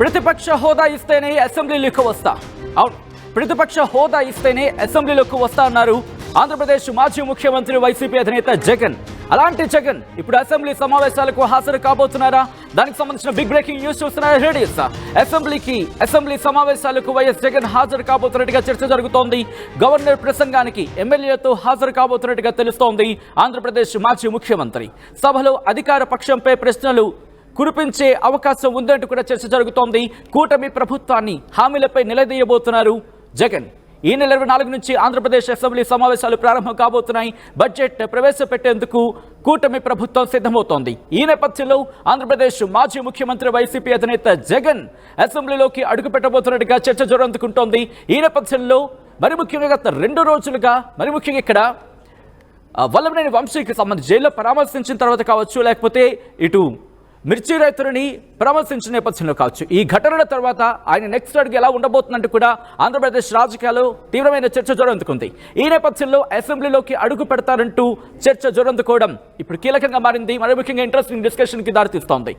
ప్రతిపక్ష హోదా ఇస్తేనే అసెంబ్లీలోకి వస్తా. అవును, ప్రతిపక్ష హోదా ఇస్తేనే అసెంబ్లీలోకి వస్తా అన్నారు ఆంధ్రప్రదేశ్ మాజీ ముఖ్యమంత్రి వైసీపీ అధినేత జగన్. అలాంటి జగన్ ఇప్పుడు అసెంబ్లీ సమావేశాలకు హాజరు కాబోతున్నారా? దానికి సంబంధించిన బిగ్ బ్రేకింగ్ న్యూస్ చూస్తున్నారు. రెడీస్ అసెంబ్లీ సమావేశాలకు వైఎస్ జగన్ హాజరు కాబోతున్నట్టుగా చర్చ జరుగుతోంది. గవర్నర్ ప్రసంగానికి ఎమ్మెల్యేలతో హాజరు కాబోతున్నట్టుగా తెలుస్తోంది. ఆంధ్రప్రదేశ్ మాజీ ముఖ్యమంత్రి సభలో అధికార పక్షంపై ప్రశ్నలు కురిపించే అవకాశం ఉందంటూ కూడా చర్చ జరుగుతోంది. కూటమి ప్రభుత్వాన్ని హామీలపై నిలదీయబోతున్నారు జగన్. ఈ నెల 24 నుంచి ఆంధ్రప్రదేశ్ అసెంబ్లీ సమావేశాలు ప్రారంభం కాబోతున్నాయి. బడ్జెట్ ప్రవేశపెట్టేందుకు కూటమి ప్రభుత్వం సిద్ధమవుతోంది. ఈ నేపథ్యంలో ఆంధ్రప్రదేశ్ మాజీ ముఖ్యమంత్రి వైసీపీ అధినేత జగన్ అసెంబ్లీలోకి అడుగుపెట్టబోతున్నట్టుగా చర్చ జోరందుకుంటోంది. ఈ నేపథ్యంలో మరి ముఖ్యంగా గత 2 రోజులుగా మరి ముఖ్యంగా ఇక్కడ వల్లభనేని వంశీకి సంబంధించి జైల్లో పరామర్శించిన తర్వాత కావచ్చు, లేకపోతే ఇటు మిర్చి రైతులని పరామర్శించిన నేపథ్యంలో కావచ్చు, ఈ ఘటనల తర్వాత ఆయన నెక్స్ట్ అడుగు ఎలా ఉండబోతుందంటూ కూడా ఆంధ్రప్రదేశ్ రాజకీయాల్లో తీవ్రమైన చర్చ జోరందుకుంది. ఈ నేపథ్యంలో అసెంబ్లీలోకి అడుగు పెడతారంటూ చర్చ జోరందుకోవడం ఇప్పుడు కీలకంగా మారింది. మరి ముఖ్యంగా ఇంట్రెస్టింగ్ డిస్కషన్కి దారితీస్తోంది.